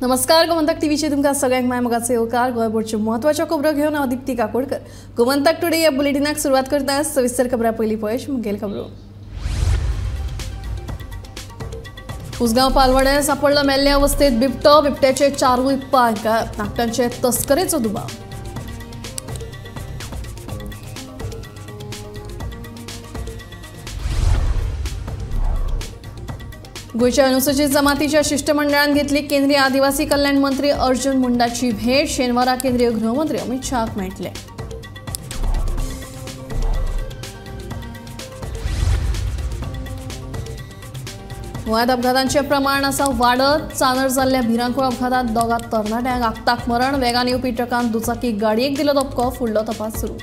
नमस्कार, गोमंतक टीव्हीचे तुमकां सगळ्यांक माय मोगाचे येवकार. गोंयभरच्यो म्हत्वाच्यो खबरो घेवन हांव दिप्ती काकोडकर. गोमंतक टुडे ह्या बुलेटिनाक सुरवात करता. सविस्तर खबरां पयलीं पळय मुखेल खबरो. उसगांव पालवाड्यार सापडलो मेल्ले अवस्थेत बिबटो. बिबट्याचे 4 पाय गायब. नाखटांचे तस्करेचो दुबाव. गोयच्या अनुसूचित जमातीच्या शिष्टमंडळान घेतली केंद्रीय आदिवासी कल्याण मंत्री अर्जुन मुंडाची भेट. शेनवारा केंद्रीय गृहमंत्री अमित शाह मेळटले. गोंयांत अपघातांचे प्रमाण आसा वाडत. चांदर जाल्ल्या भिरांकूळ अपघातात दोगा तरणाट्यांक आगताक मरण. वेगान येवपी ट्रकान दुचाकी गाडयेक दिलो धपको. फुडलो तपास सुरू.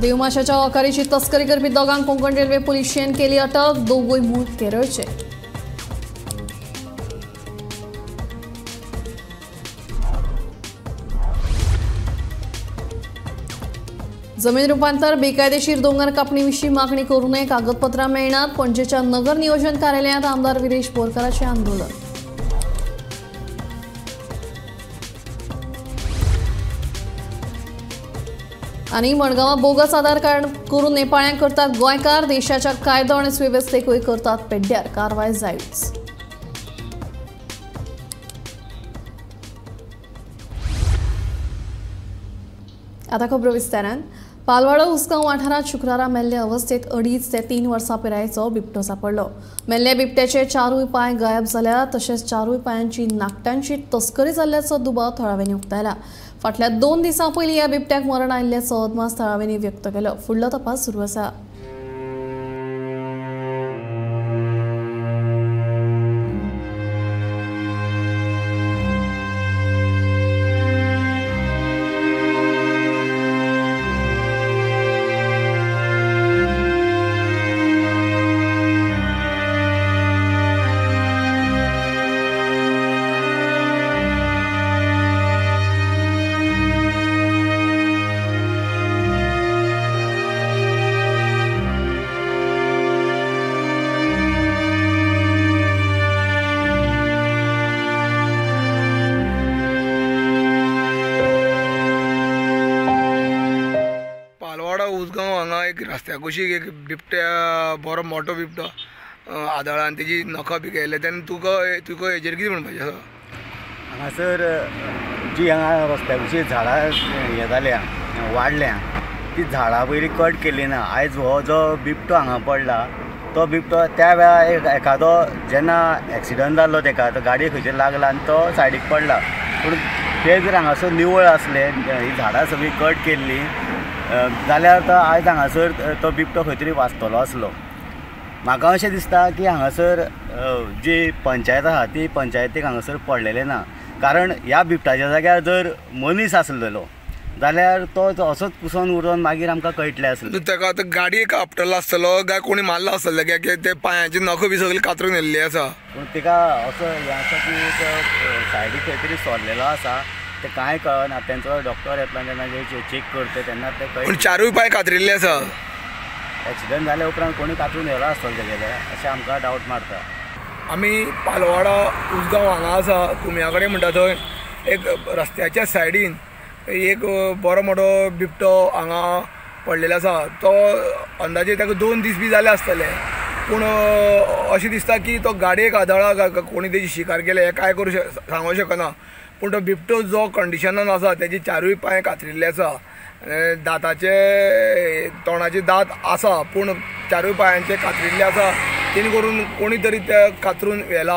देवमाशाच्या अकारीची तस्करी करपी दोगांक कोंकण रेल्वे पुलिशेन केली अटक. दोगूय मूळ केरळचे. जमीन रूपांतर बेकायदेशीर दोंगर कापणी विशीं मागणी करू नये. कागदपत्रां मेळनात. पणजेच्या नगर नियोजन कार्यालयात आमदार विरेश बोरकाराचें आंदोलन. आणि मडगांवां बोगस आधार कार्ड करून नेपाळ्यांक करतात गोंयकार. देशाच्या कायदो आनी सुवेवस्थेकूय करतात पेड्ड्यार. कारवाय जायच. आतां खबरो विस्तारान. पालवाडो उसगांव वाठारांत शुक्रारा मेल्ले अवस्थेत 2.5 ते 3 वर्सां पिरायेचो बिबटो सापडलो. मेल्ले बिबट्याचे 4 पाय गायब जाल्या. तशेंच 4 पायांची नाखटांची तस्करी जाल्ल्याचो दुबाव थळाव्यांनी उक्तायला. फाटल्या 2 दिसां पयलीं ह्या बिबट्याक मरण आयिल्ल्याचो अदमास थळाव्यांनी व्यक्त केलो. फुडलो तपास सुरू आसा. उसगांव हांगा एक रस्त्या कुशीक एक बिबट्या बरो मोठो बिबटो आदळ्ळा आनी तेजी नखां बी गेले. तेन्ना तुका हेजेर कितें म्हणपाचें आसा? हांगासर जी हांगा रस्त्या कुशीक झाडां हे जाल्या वाडल्या ती झाडां पयलीं कट केल्ली ना. आयज हो जो बिबटो हांगा पडला तो बिबटो त्या वेळार एखादो जेन्ना एक्सिडंट जाल्लो तेका तो गाडये खंयचेर लागला आनी तो सायडीक पडला. पूण ते जर हांगासर निवळ आसले, ही झाडां सगळीं कट केल्ली जाल्यार तो आयज हांगासर तो बिबटो खंय तरी वाचतलो आसलो. म्हाका अशें दिसता की हांगासर जी पंचायत आसा ती पंचायतीक हांगासर पडलेलें ना. कारण ह्या बिबटाच्या जाग्यार जर मनीस आसलेलो जाल्यार तो असोच कुसोन उरोन मागीर आमकां कळटलें आसलें. तेका आतां गाडयेक आपटलो आसतलो काय कोणी मारलो आसतलो काय ते पांयाची नखो बी सगळी कातरून येल्ली आसा. पूण तिका असो हें आसा की सायडीक खंय तरी सोरलेलो आसा. ते कांय कळना. तेंचो डॉक्टर येतलो तेन्ना जे चेक करता तेन्ना ते कळटा. पूण 4 पाय कातरिल्ले आसा. एक्सिडंट जाल्या उपरांत कोणी कातरून येयलो आसतलो तेगेले अशें आमकां डावट मारता. आमी पालवाडा उसगांव हांगा आसा. कुम्या कडेन म्हणटा थंय एक रस्त्याच्या सायडीन एक बरो मोठो बिबटो हांगा पडलेलो आसा. तो अंदाजे ताका 2 दीस बी जाले आसतले. पूण अशें दिसता की तो गाडयेक आदळ्ळा काय कोणी तेजी शिकार केले हें कांय करूं सांगूंक शकना. पूण तो बिबटो जो कंडिशनान आसा तेजे 4 पाय कातरिल्ले आसा. दाताचे तोंडाचे दात आसा पूण 4 पायांचे कातरिल्ले आसा. तेणी करून कोणी तरी ते कातरून व्हेला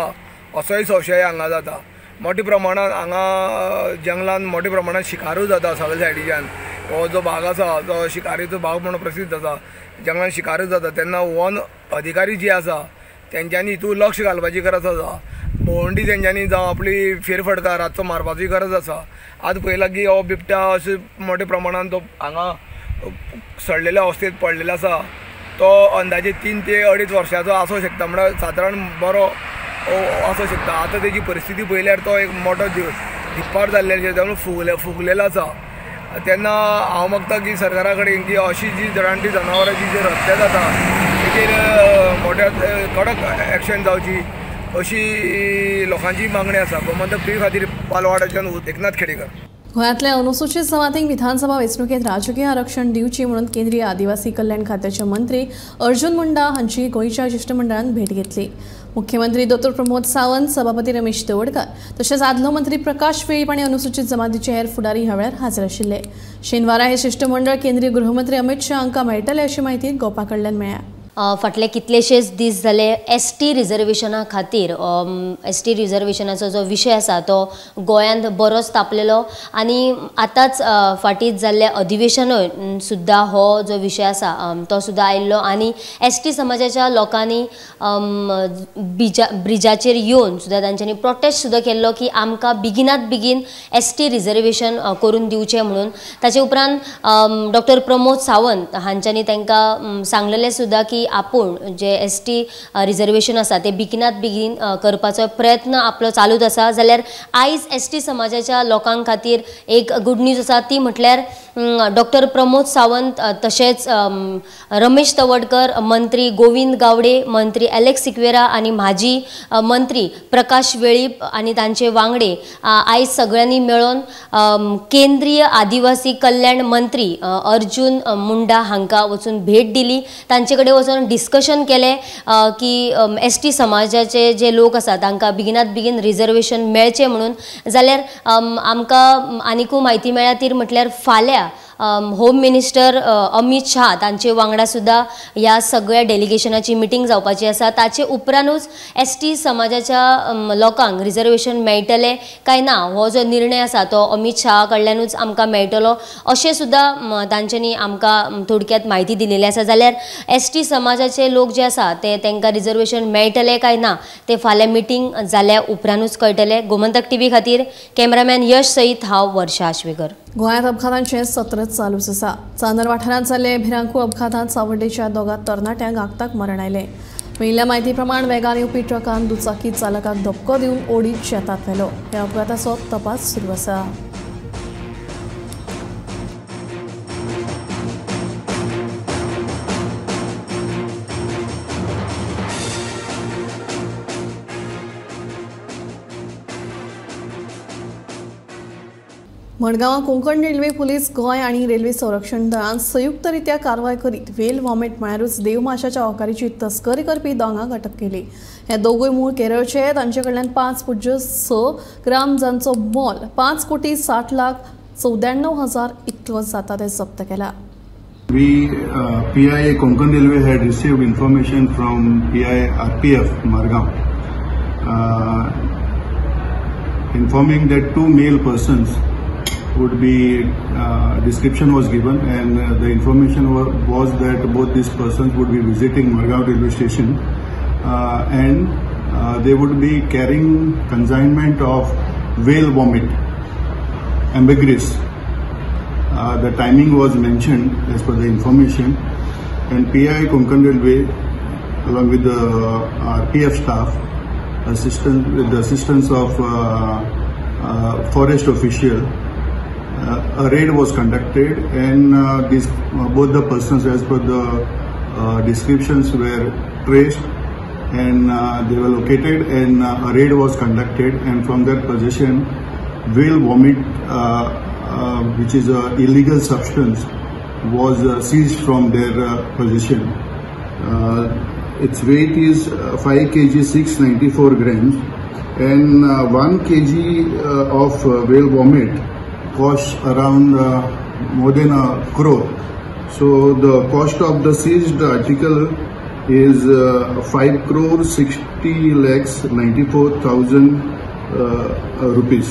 असोय संशय हांगा जाता. मोठ्या प्रमाणात हांगा जंगलान मोठ्या प्रमाणात शिकारूय जाता सगळे सायडीच्यान. हो जो भाग आसा तो शिकारीचो भाग म्हणून प्रसिद्ध आसा. जंगलान शिकारूय जाता तेन्ना वन अधिकारी जे आसा तेंच्यांनी हितून लक्ष घालपाची गरज आसा. भोंवडी तेंच्यांनी जावं आपली फेरफटका रातचो मारपाची गरज आसा. आज पळयला की हो बिबट्या अशें मोठ्या प्रमाणात तो हांगा सडलेल्या अवस्थेत पडलेलो आसा. तो अंदाजे 3 ते 2.5 वर्साचो आसूं शकता. म्हणल्यार सादारण बरो आसूं शकता. आतां तेजी परिस्थिती पळयल्यार तो एक मोठो दिप्पार जाल्लेलो फुगलेलो आसा. तेन्ना हांव मागता की सरकारा कडेन की अशी जी जाणटी जनावरांची जी हत्या जाता हाचेर मोठ्या कडक एक्शन जावची अशी लोकांची मागणी आसा. गोमंतक टीव्ही खातीर पालवाड्याच्यान एकनाथ खेडेकर. गोंयांतल्या अनुसूचित जमातींक विधानसभा वेंचणुकेंत राजकीय आरक्षण दिवची म्हणून केंद्रीय आदिवासी कल्याण खात्याचे मंत्री अर्जुन मुंडा हांची गोंयच्या शिष्टमंडळान भेट घेतली. मुख्यमंत्री डॉ प्रमोद सावंत, सभापती रमेश तवडकर तशेंच आदलो मंत्री प्रकाश वेळीप आनी अनुसूचित जमातीचे हेर फुडारी ह्या वेळार हाजीर आशिल्ले. शेनवारा हे शिष्टमंडळ केंद्रीय गृहमंत्री अमित शाह हांकां मेळटले अशी माहिती गोपा कडल्यान मेळ्ळ्या. फाटले कितलेशेच दीस जाले एसटी रिजर्वेशना खातीर एसटी रिजर्वेशनाचो जो विशय आसा तो गोंयांत बरोच तापलेलो आनी आतांच फाटींच जाल्ले अधिवेशनूय सुद्दां हो जो विशय आसा तो सुद्दां आयिल्लो आनी एसटी समाजाच्या लोकांनी ब्रिजाचेर येवन सुद्दां तांच्यांनी प्रोटेस्ट सुद्दां केल्लो की आमकां बेगिनात बेगीन एसटी रिजर्वेशन करून दिवचें म्हणून. ताचे उपरांत डॉ प्रमोद सावंत हांच्यांनी तांकां सांगलेलें सुद्दां की आपूण जे एसटी रिजर्वेशन आसा ते बेगिनात बेगीन करपाचो प्रयत्न आपलो चालूच आसा. जाल्यार आयज एसटी समाजाच्या लोकांक खातीर एक गुड न्यूज आसा ती म्हटल्यार डॉ प्रमोद सावंत तशेंच रमेश तवडकर, मंत्री गोविंद गावडे, मंत्री एलेक्स सिक्वेरा आनी माजी मंत्री प्रकाश वेळीप आनी तांचे वांगडे आयज सगळ्यांनी मेळून केंद्रीय आदिवासी कल्याण मंत्री अर्जुन मुंडा हांकां वचून भेट दिली. तांचे कडेन वचून डिस्कशन केले की एसटी समाजाचे जे लोक आसा तांकां बेगिनात बेगीन रिजर्वेशन मेळचें म्हणून. जाल्यार आमकां आनीकूय म्हायती मेळ्ळ्या ती म्हटल्यार फाल्यां होम मिनिस्टर अमित शाह तांचे वांगडा सुद्दां ह्या सगळ्या डेलिगेशनाची मिटींग जावपाची आसा. ताचे उपरांतूच एसटी समाजाच्या लोकांक रिजर्वेशन मेळटले काय ना हो जो निर्णय आसा तो अमित शाह कडल्यानूच आमकां मेळटलो अशें सुद्दां तांच्यांनी आमकां थोडक्यात म्हायती दिलेली आसा. जाल्यार एसटी समाजाचे लोक जे आसा ते तांकां रिजर्वेशन मेळटले काय ना ते फाल्यां मिटींग जाल्या उपरांतूच कळटले. गोमंतक टीव्ही खातीर कॅमेरामॅन यश सईत हांव वर्षा आश्वेकर. गोंयांत अपघातांचे सत्र चालूच आसा. चांदर वाठारांत जाल्ले भिरांकू अपघातांत सावड्डेच्या दोगा तरणाट्यांक आगताक मरण आयलें. मेळिल्ल्या म्हायती प्रमाण वेगान येवपी ट्रकान दुचाकी चालकाक धक्को दिवन ओडीत शेतांत व्हेलो. ह्या अपघाताचो तपास सुरू आसा. मडगांव कोंकण रेल्वे पुलीस गोंय आनी रेल्वे संरक्षण दळान संयुक्तरित्या कारवाय करीत व्हेल वॉमिट म्हळ्यारूच देवमाशाच्या अवकारीची तस्करी करपी दोगांक अटक केली. हे दोगूय मूळ केरळचे. तांचे कडल्यान 5.6 ग्राम जांचो मोल 5,60,94,000 इतलो जाता ते जप्त केला. PIA Konkan Railway had received information from PIA RPF Margam informing that 2 male persons would be description was given and the information was that both these persons would be visiting Margam railway station and they would be carrying consignment of whale vomit, ambergris. The timing was mentioned as per the information and PIA Konkan Railway along with the RPF staff with the assistance of forest official a raid was conducted and both the persons as per the descriptions were traced and they were located and a raid was conducted and from their possession whale vomit which is a illegal substance was seized from their possession. Its weight is 5 kg 694 grams and 1 kg of whale vomit costs around more than a crore. So the cost of the seized article is 5,60,94,000 rupees.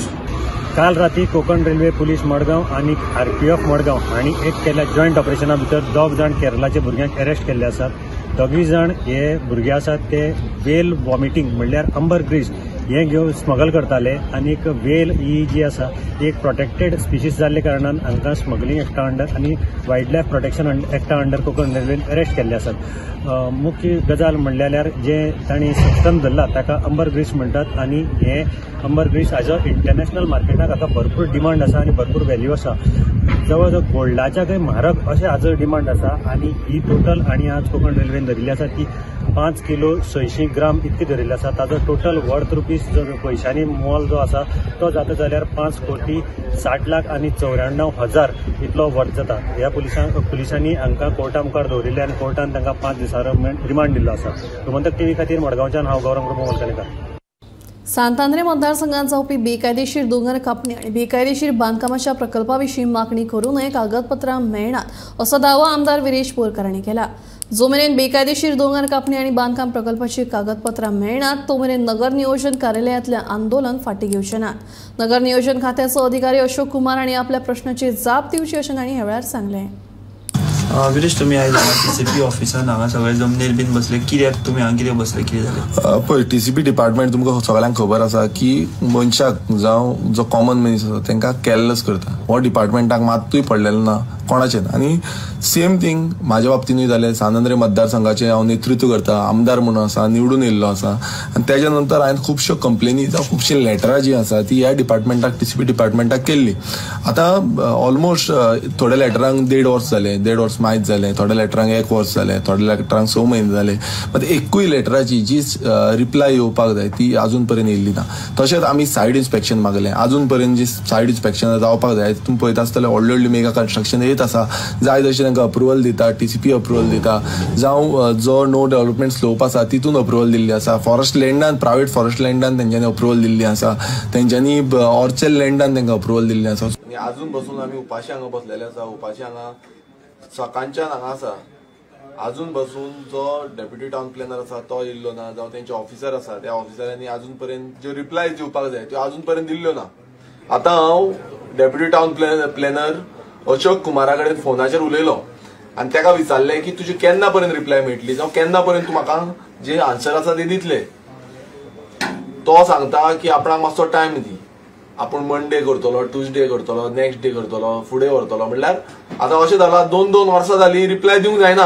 काल राती Konkan railway police Madgaon आणि RPF Madgaon हांणी एक केल्या joint ऑपरेशना भितर 2 जाण केरळाचे भुरग्यांक arrest केल्ले आसात. 2 जाण हे भुरगे आसात ते वेल वॉमिटींग म्हणल्यार अंबरग्रीस हे घेवन स्मगल करताले आनी एक वेल ही जी आसा ती एक प्रोटेक्टेड स्पिशीज जाल्ले कारणान हांकां स्मगलिंग एक्टा अंडर आनी वायल्ड लायफ प्रोटेक्शन एक्टा अंडर कोंकण रेल्वेन अरेस्ट केल्ले आसात। मुख्य गजाल म्हणल्यार जे तांणी सबस्टन्स धरला ताका अंबर ग्रीस म्हणटात आनी हे अंबर ग्रीस हाजो इंटरनॅशनल मार्केटाक हाका भरपूर डिमांड आसा आनी भरपूर व्हॅल्यू आसा। जवळ जवळ गोल्डाच्या काही म्हारग अशें हाजो डिमांड आसा आनी ही टोटल आणि आज कोंकण रेल्वेन धरिल्ली आसा ती 5 किलो 600 ग्राम इतकी धरिल्ली आसा। ताजो टोटल वर्थ रुपीज जो पयशांनी मोल जो आसा तो जाता जाल्यार 5 कोटी 60 लाख आनी 94,000 इतलो वर्थ जाता। ह्या पुलिसांनी हांकां कोर्टा मुखार दवरिल्ले आनी कोर्टान तांकां 5 दिसां रिमांड दिल्लो आसा। गोमंतक टीव्ही खातीर मडगांवच्यान हांव गौरव मोलकानेकार। सांतांद्रे मतदारसंघात जावपी बेकायदेशीर दोंगर कापणी आणि बेकायदेशीर बांदकामाच्या प्रकल्पाविशीं मागणी करूनय कागदपत्रां मेळनात असो दावो आमदार विरेश बोरकार हांणी केला। जो मेरेन बेकायदेशीर दोंगर कापणी आणि बांदकाम प्रकल्पाची कागदपत्रां मेळनात तो मेरेन नगर नियोजन कार्यालयातले आंदोलन फाटी घेवचे नात। नगर नियोजन खात्याचो अधिकारी अशोक कुमार हांणी आपल्या प्रश्नाची जाप दिवची अशें तांणी ह्या वेळार सांगलें। विरेश तुमी आयज TCP ऑफिसान हांगा सगळे जमनीर बीन बसले, कित्याक तुमी हांगा कित्याक बसले, कितें जालें? पळय TCP डिपार्टमेंट तुमकां सगळ्यांक खबर आसा की मनशाक जावं जो कॉमन मनीस आसा तांकां केअरलेस करता। हो डिपार्टमेंटाक मात्तूय पडलेलो ना कोणाचें। आनी सेम थिंग म्हाज्या बाबतीनूय जालें। सांतांद्रे मतदारसंघाचें हांव नेतृत्व करता, आमदार म्हणून आसा, निवडून येयल्लो आसा आनी तेज्या नंतर हांवें खुबश्यो कंप्लेनी जावं खुबशी लेटरां जी आसा ती ह्या डिपार्टमेंटाक TCP डिपार्टमेंटाक केल्ली। आतां ऑलमोस्ट थोड्या लेटरांक 1.5 वर्स जाले, 1.5 वर्स मायज जालें, थोड्या लेटरांक 1 वर्स जालें, थोड्या लेटरांक 6 म्हयने जाले, मात एकूय लेटराची जी रिप्लाय येवपाक जाय ती आजून पर्यंत येयल्ली ना। तशेंच आमी सायड इन्स्पेक्शन मागलें, आजून पर्यंत जी सायड इन्स्पेक्शनां जावपाक जाय तुमी पळयता आसतलें व्हडली व्हडली मेगा कन्स्ट्रक्शन येत आसा, जाय तशें तांकां अप्रुवल दिता, TCP अप्रुवल दिता, जावं जो नो डेव्हलपमेंट स्लोप आसा तितून अप्रुवल दिल्ली आसा, फॉरेस्ट लँडान प्रायवेट फॉरेस्ट लँडान तेंच्यांनी अप्रुवल दिल्ली आसा, तेंच्यांनी ऑर्चेल लँडान तांकां अप्रुवल दिल्ली आसा। आजून बसून आमी उपाशी हांगा बसलेले आसा, उपाशी हांगा सकाळच्यान हांगा आसा। आजून बसून जो डेप्युटी टाउन प्लॅनर आसा तो येयल्लो ना, जावं तेंचे ऑफिसर आसा त्या ऑफिसरांनी आजून पर्यंत ज्यो रिप्लाय दिवपाक जाय त्यो आजून पर्यंत दिल्ल्यो ना। आतां हांव डेप्युटी टाउन प्लॅनर अशोक कुमारा कडेन फोनाचेर उलयलो आनी ताका विचारलें की तुजी केन्ना पर्यंत रिप्लाय मेळटली, जावं केन्ना पर्यंत तूं म्हाका जे आन्सर आसा ते दितले। तो सांगता की आपणाक मातसो टायम दी, आपूण मंडे करतलो, ट्युजडे करतलो, नेक्स्ट डे करतलो, फुडें व्हरतलो। म्हणल्यार आतां अशें जालां 2 वर्सां जालीं रिप्लाय दिवंक जायना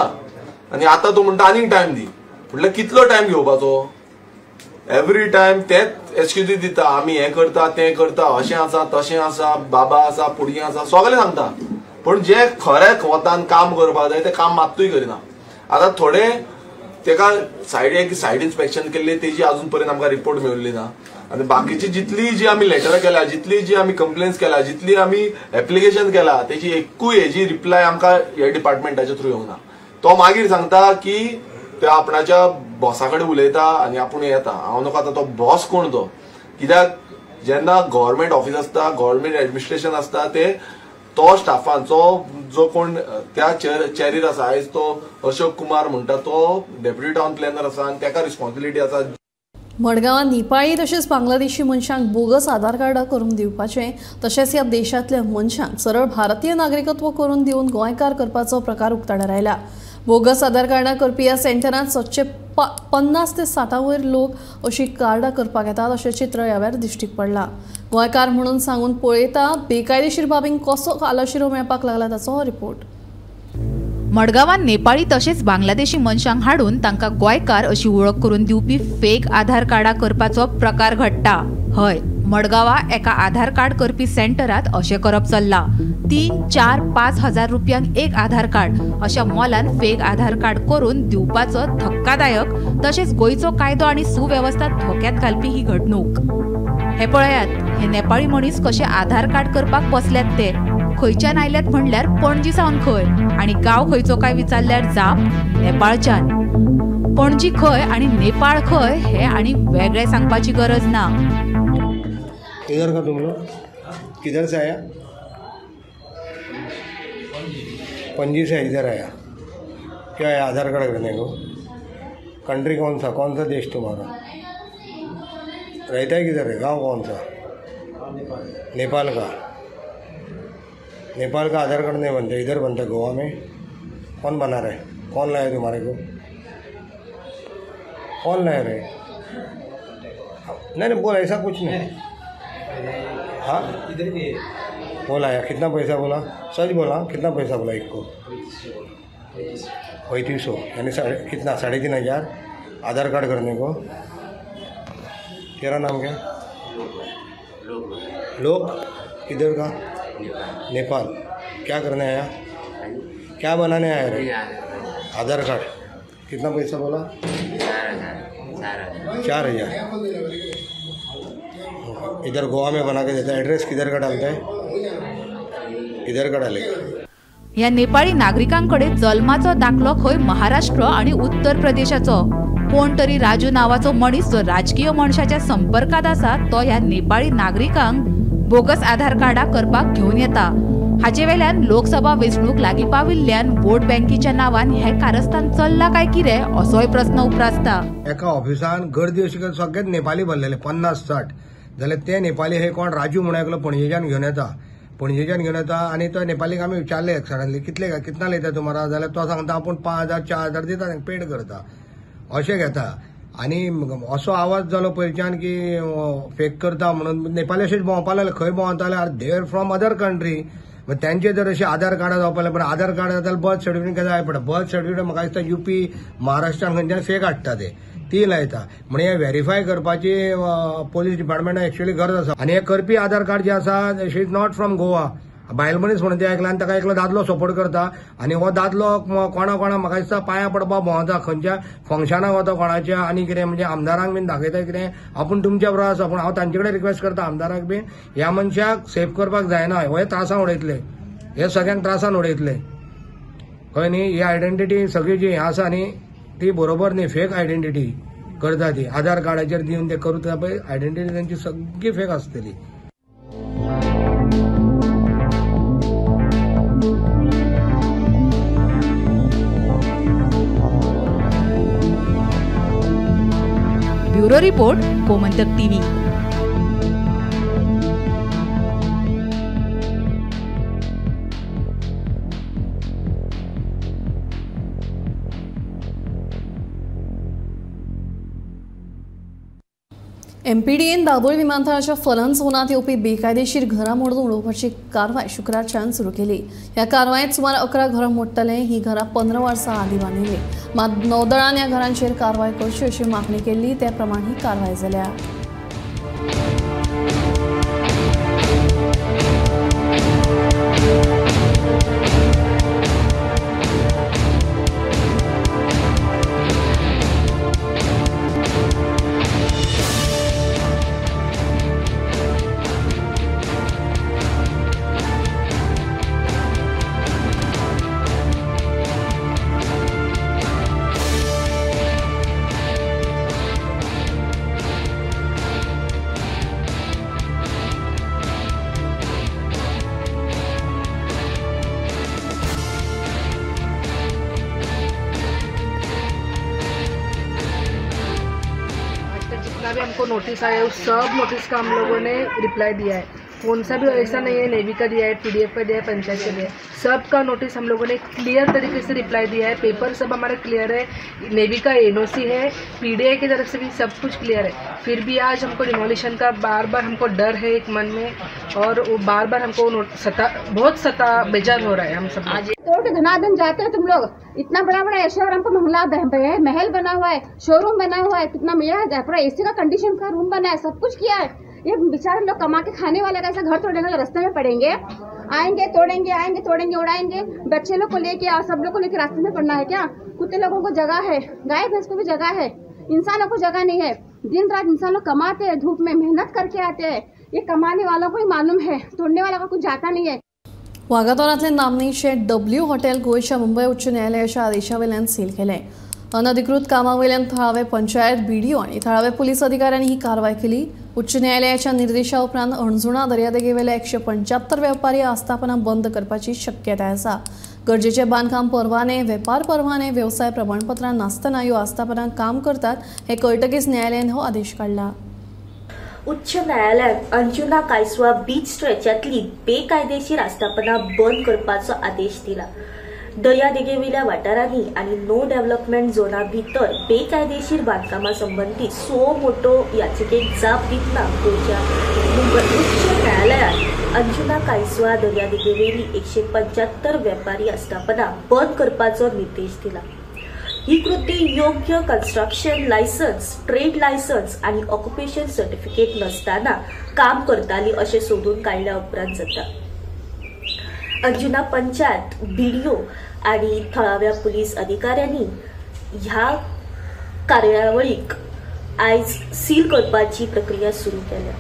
आनी आतां तूं म्हणटा आनीक टायम दी। म्हणल्यार कितलो टायम घेवपाचो? एवरी टायम तेच एक्सक्यूज दिता, आमी हें करता तें करता, अशें आसा तशें आसा, बाबा आसा पुडगी आसा सगळें सांगता, पण जे खरें वतान काम करपाक जाय तें काम मात्तूय करिना। आतां थोडे तेका सायड इन्स्पेक्शन केल्ली तेजी आजून पर्यंत आमकां रिपोर्ट मेळिल्ली ना आनी बाकीची जितली जी आमी लेटरां केल्या, जितली जी आमी कंप्लेन्स केल्या, जितली आमी एप्लिकेशन केला तेजी एकूय हेजी रिप्लाय आमकां हे डिपार्टमेंटाच्या थ्रू येवंक ना। तो मागीर सांगता की ते आपणाच्या बॉसा कडेन उलयता आनी आपूण येता। हांव नका आतां तो बॉस कोण तो, कित्याक जेन्ना गव्हर्मेंट ऑफिस आसता, गव्हर्मेंट एडमिनिस्ट्रेशन आसता, ते तो स्टाफांचो जो कोण त्या चॅरीर आसा, आयज तो अशोक कुमार म्हणटा तो डेप्युटी टाउन प्लॅनर आसा आनी ताका रिस्पॉन्सिबिलिटी आसा। मडगांवात नेपाळी तशेंच बांगलादेशी मनशांक बोगस आधार कार्ड करून दिवपाचें तशेंच ह्या देशांतल्या मनशांक सरळ भारतीय नागरिकत्व करून दिवन गोंयकार करपाचो प्रकार उक्ताडार आयला। बोगस आधार कार्डां करपी ह्या सेंटरांत 750 ते 60 वयर लोक अशी कार्डां करपाक येतात अशें चित्र ह्या वेळार दिश्टीक पडलां। गोंयकार म्हणून सांगून पळयता बेकायदेशीर बाबींक कसो आलाशिरो मेळपाक लागला ताचो हो रिपोर्ट। मडगांवात नेपाळी तशेंच बांगलादेशी मनशांक हाडून तांकां गोंयकार अशी वळख करून दिवपी फेक आधार कार्डां करपाचो प्रकार घडटा। हय, मडगांवा एका आधार कार्ड करपी सेंटरात अशें करप चल्लां। 3, 4, 5 हजार रुपयांक एक आधार कार्ड अशा मोलान फेक आधार कार्ड करून दिवपाचो धक्कादायक तशेंच गोंयचो कायदो आनी सुवेवस्था धोक्यात घालपी ही घडणूक। हे पळयात, हे नेपाळी मनीस कशे आधार कार्ड करपाक बसल्यात ते। खंयच्यान आयल्यात म्हणल्यार पणजी सावन खंय आनी गांव खंयचो काय विचारल्यार जाप नेपाळच्यान। पणजी खंय आनी नेपाळ खंय हे आनी वेगळे सांगपाची गरज ना। इधर का तुम लोग किधर से आया? पणजी से इधर आया। क्या है आधार कार्ड करने को? कंट्री कौन सा देश तुम्हारा? रहता है किधर है? गांव कौन सा? नेपाल का। नेपाल का आधार कार्ड नहीं बनता, इधर बनता है गोवा में। कौन बना रहा है? कौन लाया तुम्हारे को? कौन लाया रहे? नहीं नहीं बोला ऐसा कुछ नहीं। हाँ बोला यार, कितना पैसा बोला? सच बोला, कितना पैसा बोला एक को? 3500 यानी कितना 3,500 आधार कार्ड करने को। तेरा नाम क्या? लोक। किधर का? नेपाल। क्या करने आया? क्या बनाने आया रे? आधार कार्ड। कितना पैसा बोला? 4,000। इधर गोवा में बना के देता है। एड्रेस किधर का डालता है? इधर का डालेगा। या नेपाळी नागरिकांकडे जल्माचो दाखलो खंय महाराष्ट्र आणि उत्तर प्रदेशाचो। कोण तरी राजू नावाचो मनीस जो राजकीय मनशाच्या संपर्कात आसा तो ह्या नेपाळी नागरिकांक बोगस आधार कार्डा करपाक घेवन येता। हाचे वेल्यान लोकसभा वेंचणूक लागीं पाविल्ल्यान वोट बँकेच्या नांवान हे कारस्थान चल्ला काय कितें असोय प्रस्न उपरासता। एका ऑफिसान गर्दी अशी करून सगळेच नेपाली भरलेले 50-60 जाल्यार ते नेपाली हे कोण राजू म्हणून एकलो पणजेच्यान घेवन येता आनी तो नेपालीक आमी विचारले सडनली कितना लेता तुम्हारा जाल्यार तो सांगता आपूण 5,000 4,000 दिता पेड करता अशें घेता। आनी असो आवाज जालो पयलींच्यान की फेक करता म्हणून नेपाली अशेंच भोंवपा लागले। खंय भोंवताले are there from other country. त्यांचे जर असे आधार कार्ड जावपाले पण आधार कार्ड जाल्यार बर्थ सर्टिफिकेट जाय पडटा। बर्थ सर्टिफिकेट म्हाका दिसता UP महाराष्ट्रान खंयच्यान फेक हाडटा ते ती लायता म्हणजे हे व्हेरीफाय करपाची पोलीस डिपार्टमेंटाक एक्चुअली गरज आसा। आनी हे करपी आधार कार्ड जे आसा शी इज नॉट फ्रॉम गोवा। बायल मनीस म्हणून ते ऐकला आनी ताका एकलो दादलो सपोर्ट करता आनी हो दादलो कोणा म्हाका दिसता पांयां पडपाक भोंवता खंयच्या फंक्शनाक वता कोणाच्या आनी कितें म्हणजे आमदारांक बीन दाखयता कितें आपूण तुमच्या बरोबर आसा पूण हांव तांचे कडेन रिक्वेस्ट करता आमदाराक बीन ह्या मनशाक सेफ करपाक जायना। हे त्रासान उडयतले, हे सगळ्यांक त्रासान उडयतले कळ्ळें न्ही। ही आयडेंटिटी सगळी जी आसा न्ही ती बरोबर न्ही, फेक आयडेंटिटी करता ती आधार कार्डाचेर दिवन ते करता पळय आयडेंटिटी तांची सगळी फेक आसतली। Bureau report Gomantak TV. MPDAन दाबोळी विमानतळाच्या फलंसोनात येवपी बेकायदेशीर घरां मोडून उडोवपाची कारवाय शुक्रारच्यान सुरू केली। ह्या कारवायेंत सुमार 11 घरां मोडटले। ही घरां 15 वर्सां आदीं बांदिल्ली। मात नौदळान ह्या घरांचेर कारवाय करची अशी मागणी केल्ली, ते प्रमाण ही कारवाय जाल्या। भी हमको नोटिस आया उस सब नोटिस का हम लोगों ने रिप्लाई दिया है। कौन सा भी ऐसा नहीं है नेवी का दिया है, PDF का दिया है, पंचायत का दिया है, सबका नोटिस हम लोगों ने क्लियर तरीके से रिप्लाई दिया है। पेपर सब हमारे क्लियर है, नेवी का NOC है, PDA की तरफ से भी सब कुछ क्लियर है। फिर भी आज हमको डिमोलिशन का बार बार हमको डर है एक मन में, और वो बार बार हमको बहुत बेजार हो रहा है। हम सब आज तोड़ के धनाधन जाते हो तुम लोग। इतना बड़ा बड़ा ऐश्वर्य हमको महल बना हुआ है, शोरूम बना हुआ है, कितना मेरा पूरा AC का कंडीशन का रूम बना है, सब कुछ किया है। ये बेचारे लोग कमा के खाने वाले का ऐसा घर तोड़ेंगे, रास्ते में पड़ेंगे, आएंगे तोड़ेंगे उड़ाएंगे। बच्चे लोग को लेके और सब लोग को लेके रास्ते में पड़ना है क्या? कुत्ते लोगों को जगह है, गाय भैंस को भी जगह है, इंसानों को जगह नहीं है। दिन रात इंसान लोग कमाते हैं, धूप में मेहनत करके आते हैं। ये कमाने वालों को ही मालूम है, तोड़ने वाला का कुछ जाता नहीं है। वागातोरांतले नामनेचे W हॉटेल गोयच्या मुंबई उच्च न्यायालयाच्या आदेशावेल्यान सील केले। अनधिकृत कामावेल्यान थळावे पंचायत BDO आणि थळावे पोलीस अधिकाऱ्यांनी ही कारवाई केली। उच्च न्यायालयाच्या निर्देशा उपरांत अणजुणा दर्यादेगेवेले 175 वेपारी आस्थापना बंद करपाची शक्यताय आसा। गरजेचे बांदकाम परवाने, वेपार परवाने, व्यवसाय प्रमाणपत्रां नासतना ह्यो आस्थापना काम करतात हे कळटकीच न्यायालयान हो आदेश काढला। उच्च न्यायालयात अंजुना कायसवा बीच स्ट्रेचातली बेकायदेशीर आस्थापना बंद करपाचो आदेश दिला। दर्यादेगेवेल्या वाठारांनी आणि नो डेव्हलपमेंट झोना भितर बेकायदेशीर बांधकामा संबंधी सो मोठो याचिकेक जाप दितना गोंयच्या मुंबई उच्च न्यायालयात अंजुना कांयसुआ दर्यादेगेवेली 175 वेपारी आस्थापना बंद करपाचो निर्देश दिला। ही कृती योग्य कन्स्ट्रक्शन लायसन्स, ट्रेड लायसन्स आणि ऑक्युपेशन सर्टिफिकेट नसताना काम करताली अशें सोदून काडल्या उपरांत जाता। अंजुना पंचायत, बीडीओ आणि थळाव्या पुलीस अधिकाऱ्यांनी ह्या कार्यावळीक आयज सील करपाची प्रक्रिया सुरू केल्या।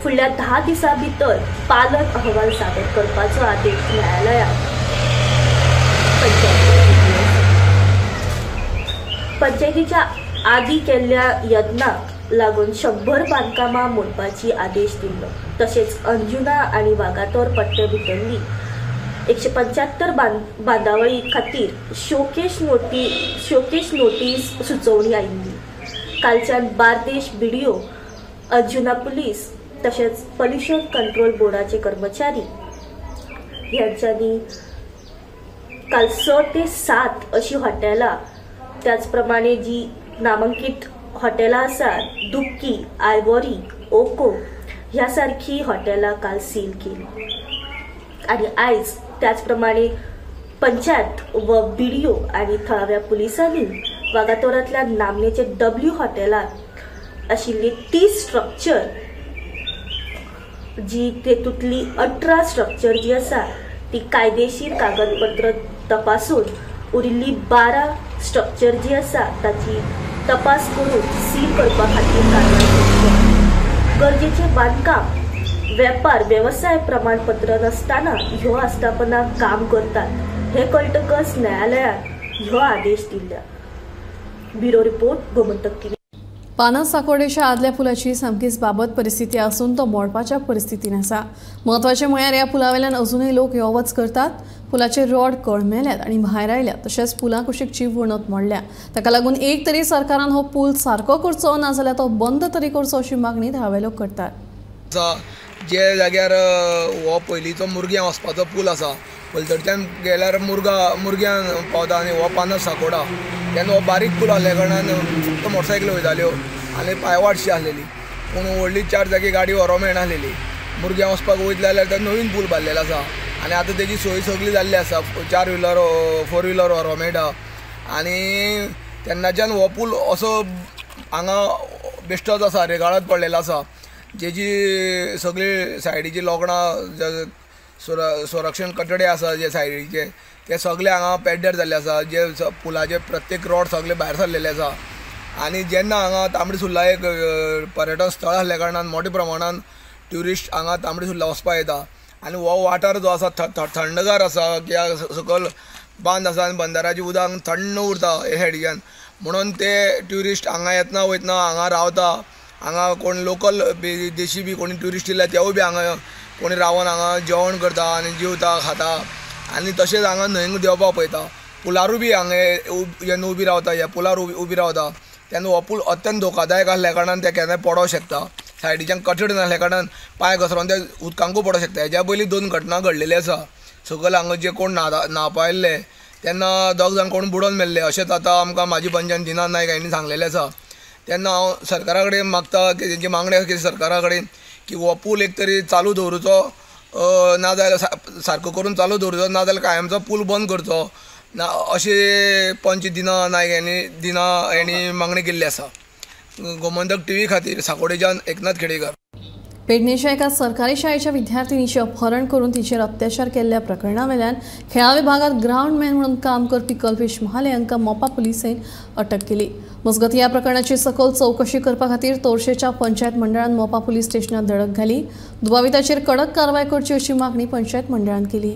फुडल्या 10 दिसां भितर पालन अहवाल सादर करपाचो आदेश न्यायालयान पंचायतीच्या आदी केल्ल्या यत्नाक लागून 100 बांधकामां मोडपाची आदेश दिल्लो। तशेंच अंजुना आणि वागातोर पट्ट्या भितरली 175 बांदावळी खातीर शोकेस नोटीस सुचोवणी आयिल्ली। कालच्यान बार्देश बीडीओ, अंजुना पुलीस तशेंच पोल्युशन कंट्रोल बोर्डाचे कर्मचारी ह्यांच्यांनी काल 6 ते 7 अशी हॉटेलां, त्याचप्रमाणे जी नामांकित हॉटेलां आसात दुक्की, आयवोरी, ओको ह्या सारखी हॉटेलां काल सील केली। आणि आयज त्याचप्रमाणे पंचायत व बीडीओ आणि थळाव्या पुलिसांनी वागातोरांतल्या नामनेचे डब्ल्यू हॉटेलांत आशिल्ली 30 स्ट्रक्चर जी तेतूंतली 18 स्ट्रक्चर जी आसा ती कायदेशीर कागदपत्र तपासून उरिल्ली 12 स्ट्रक्चर जी आसा ताची तपास करून सील करपा खातीर कारवाय केली। गरजेचे बांदकाम, वेपार, व्यवसाय प्रमाणपत्र नसताना ह्यो आस्थापना काम करतात हे कळटकच न्यायालयान ह्यो आदेश दिल्या। Bureau report, Gomantak TV. Panas साकोडेच्या आदल्या पुलाची सामकीच बाबत परिस्थिती असून तो मोडपाच्या परिस्थितीन आसा। महत्वाचे म्हळ्यार ह्या पुलावेल्यान अजूनही लोक यो वच करतात। पुलाचे रॉड कळमेल्यात आणि भायर आयल्यात, तशेंच पुला कुशीकची वणत मोडल्या। ताका लागून एक तरी सरकारान हो पूल सारको करचो ना जाल्यार तो बंद तरी करचो अशी मागणी थळावे लोक करतात। जे जाग्यार हो पयलींचो मुरग्यां वचपाचो पूल आसा, पलतडच्यान गेल्यार मुरग्यां पावता आनी हो पानस साकोडा, तेन्ना हो बारीक पूल आसल्या कारणान फक्त मोटरसायकल वयताल्यो आनी पांयवाटशी आसलेली, पूण व्हडली 4 चाकी गाडी व्हरोंक मेळनासलेली। मुरग्यां वचपाक वयतले जाल्यार तो नवीन पूल बांदलेलो आसा आनी आतां तेजी सोय सगळी जाल्ली आसा, 4 व्हिलर 4 व्हिलर व्हरोंक मेळटा। आनी तेन्नाच्यान हो पूल असो हांगा बेश्टोच आसा, रेगाळत पडलेलो आसा, जेजी सगळी सायडीची लोगणां, संरक्षण कटडे आसा जे सायडीचे ते सगळे हांगा पेड्ड्यार जाल्ले आसा। जे पुलाचे प्रत्येक रॉड सगळे भायर सरलेले आसा आनी जेन्ना हांगा तांबडी सुर्ला एक पर्यटन स्थळ आसल्या कारणान मोठ्या प्रमाणान ट्युरिस्ट हांगा तांबडी सुर्ला वचपाक येता आनी हो वाठार जो आसा थंडगार आसा, कित्याक सकयल बांद आसा आनी बंदाराचें उदक थंड उरता हे सायडीच्यान, म्हणून ते ट्युरिस्ट हांगा येतना वयतना हांगा रावता। हांगा कोण लोकल देशी बी कोणी ट्युरिस्ट येयला तेवूय बी हांगा कोणी रावन हांगा जेवण करता आनी जेवता, खाता आनी तशेंच हांगा न्हंयेक देंवपाक पळयता। पुलारूय बी हांगा जेन्ना उबी रावता, ह्या पुलार उबी रावता तेन्ना हो पूल अत्यंत धोकादायक आसल्या कारणान ते केन्नाय पडोंक शकता। सायडीच्यान कटड नासल्या कारणान पांय घसरोन ते उदकांकूय पडोंक शकता। हेज्या पयलीं 2 घटना घडलेल्यो आसा। सकयल हांगा जे कोण न्हावपा आयिल्ले तेन्ना 2 जाण कोण बुडोवन मेल्ले अशेंच आतां आमकां म्हाजी पंचायत दिनाथ नायक हांणी सांगलेलें आसा। तेन्ना हांव सरकारा कडेन मागता की तेंची मागणी आसा की सरकारा कडेन की हो पूल एक तरी चालू दवरूचो, नाजाल्यार सारको करून चालू दवरूचो, नाजाल्यार कायमचो पूल बंद करचो ना अशें पंच दिना नायक हांणी मागणी केल्ली आसा। गोमंतक टीव्ही खातीर साकोडेच्यान एकनाथ खेडेकर। पेडणेच्या एका सरकारी शाळेच्या विद्यार्थिनीचे अपहरण करून तिचेर अत्याचार केल्ल्या प्रकरणावेल्यान खेळा विभागात ग्राउंडमॅन म्हणून काम करपी कल्पेश महाले हांकां मोपा पुलिसेन अटक केली। मजगत ह्या प्रकरणाची सखोल चौकशी करपा खातीर तोरशेच्या पंचायत मंडळान मोपा पुलीस स्टेशनात धडक घाली। दुबाविताचेर कडक कारवाय करची अशी मागणी पंचायत मंडळान केली।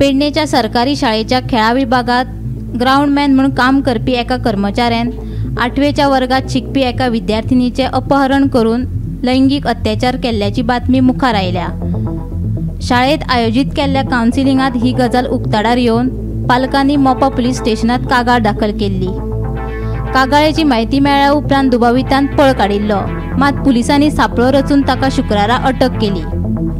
पेडणेच्या सरकारी शाळेच्या खेळा विभागात ग्राउंडमॅन म्हणून काम करपी एका कर्मचाऱ्यान 8वेच्या वर्गात शिकपी एका विद्यार्थिनीचे अपहरण करून लैंगिक अत्याचार केल्ल्याची बातमी मुखार आयल्या। शाळेत आयोजित केल्ल्या कावन्सिलिंगात ही गजाल उक्ताडार येवन पालकांनी मोपा पुलीस स्टेशनात कागाळ दाखल केल्ली। कागाळेची म्हायती मेळ्ळ्या उपरांत दुबावितान पळ काडिल्लो, मात पुलिसांनी सापळो रचून ताका शुक्रारा अटक केली।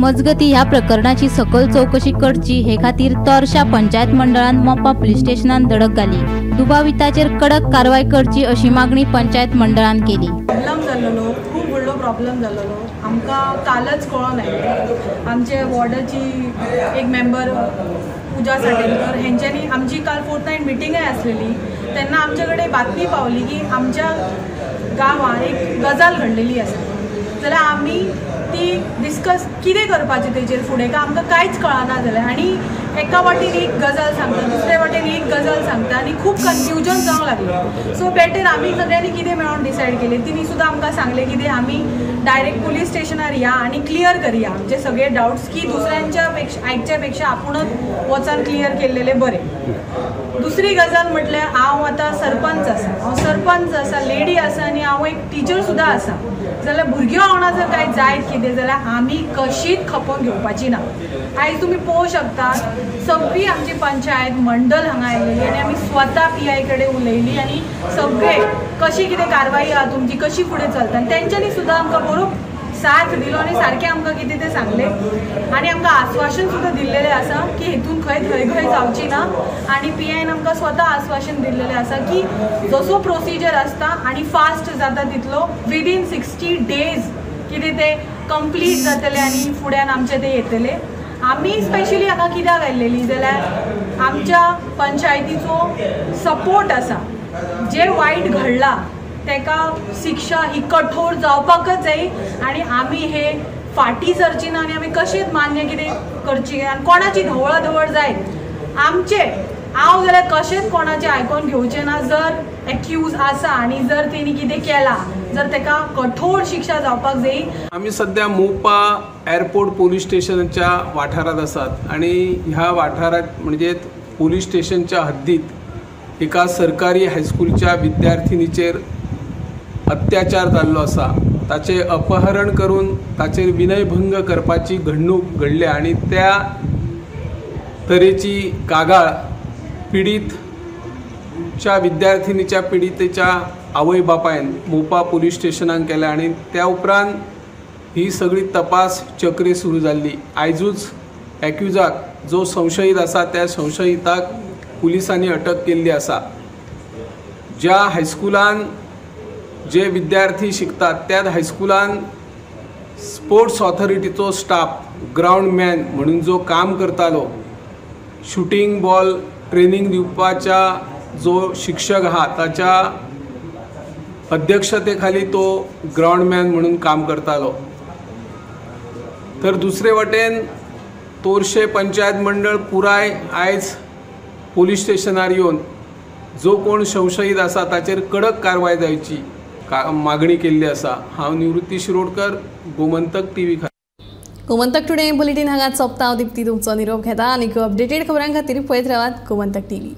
मजगती ह्या प्रकरणाची सखोल चौकशी करची हे खातीर तोरशा पंचायत मंडळान मोपा पुलीस स्टेशनान धडक घाली. दुबाविताचेर कडक कारवाय करची अशी मागणी पंचायत मंडळान केली. प्रॉब्लेम जाल्लो, खूप व्हडलो प्रॉब्लेम जाल्लो. आमकां कालच कळोन आयलें. आमचे वॉर्डाची एक मेंबर पूजा साटेलकर हेंच्यांनी आमची काल फोर्थनायट मिटिंगय आसलेली तेन्ना आमचे कडेन बातमी पावली की आमच्या गांवांत एक गजाल घडलेली आसा. जाल्यार आमी ती डिस्कस कितें करपाचें तेजेर फुडें काय आमकां कांयच कळना जालें. आनी एका वाटेन एक गजाल सांगता, दुसरे वाटेन एक गजाल सांगता आनी खूब कन्फ्युजन जावंक लागलें. सो बेटर आमी सगळ्यांनी कितें मेळोन डिसायड केलें. तिणी सुद्दां आमकां सांगलें कितें आमी डायरेक्ट पुलीस स्टेशनार या आनी क्लियर करया आमचे सगळे डाउट्स की दुसऱ्यांच्या आयकच्या पेक्षा आपुणूच वचून क्लियर केल्लेले बरें. दुसरी गजाल म्हटल्यार हांव आतां सरपंच आसा, हांव सरपंच आसा, लेडी आसा आनी हांव एक टिचर सुद्दां आसा. जाल्यार भुरग्यां वांगडा जर कांय जायत कितें जाल्यार आमी कशीच खपोवन घेवपाची ना. आयज तुमी पळोवंक शकतात सगळी आमची पंचायत मंडल हांगा आयलेली आनी आमी स्वता PI कडेन उलयली आनी सगळे कशी कितें कारवाई आहा तुमची कशी फुडें चलता आनी तेंच्यांनी सुद्दां आमकां बरो साथ दिलो आनी सारकें आमकां कितें तें सांगलें आनी आमकां आश्वासन सुद्दां दिल्लेलें आसा की हेतून खंय जावची ना. आनी PIन आमकां स्वता आश्वासन दिल्लेलें आसा की जसो प्रोसिजर आसता आनी फास्ट जाता तितलो विदीन 60 days कितें तें कंप्लीट जातलें आनी फुड्यान आमचें तें येतलें. आमी स्पेशली हाका कित्याक आयिल्ली जाल्यार आमच्या पंचायतीचो सपोर्ट आसा. जे वायट घडलां तेका शिक्षा ही कठोर जावपाकच जाय आनी आमी हे फाटी सरची ना आनी आमी कशेंच मान्य कितें करची आनी कोणाची धवळधवळ जायत आमचे हांव जाल्यार कशेंच कोणाचें आयकोन घेवचें ना. जर एक्यूज आसा आनी जर तेणी कितें केलां जर तेका कठोर शिक्षा जावपाक जाय. आमी सध्या मोपा एअरपोर्ट पोलीस स्टेशनच्या वाठारात आसात आनी ह्या वाठारात म्हणजे पोलीस स्टेशनच्या हद्दीत एका सरकारी हायस्कूलच्या विद्यार्थिनीचेर अत्याचार जाल्लो आसा. ताचे अपहरण करून ताचेर विनयभंग करपाची घडणूक घडली आनी त्या तरेची कागाळ पीडितच्या विद्यार्थिनीच्या पीडितेच्या आवय बापायन मोपा पुलीस स्टेशनान केल्या आनी त्या उपरांत ही सगळी तपास चक्री सुरू जाल्ली. आयजूच एक्युजाक जो संशयीत आसा त्या संशयिताक पुलिसांनी अटक केल्ली आसा. ज्या हायस्कुलान जे विद्यार्थी शिकतात त्या हायस्कुलान स्पोर्ट्स ऑथॉरिटीचो स्टाफ ग्राउंड मॅन म्हणून जो काम करतालो, शूटिंग बॉल ट्रेनिंग दिवपाच्या जो शिक्षक आहा ताच्या अध्यक्षते खाली तो ग्राउंड मॅन म्हणून काम करतालो. तर दुसरे वटेन तोरशे पंचायत मंडळ पुराय आयज पोलीस स्टेशनार येवन जो कोण संशयीत आसा ताचेर कडक कारवाय जावची मागणी केल्ली आसा. हांव Nivrutti Shirodkar, Gomantak TV. Gomantak today bulletin हांगाच सोंपता. हांव दिप्ती तुमचो निरोप घेता आनी अपडेटेड खबरां खातीर पळयत रावात गोमंतक TV.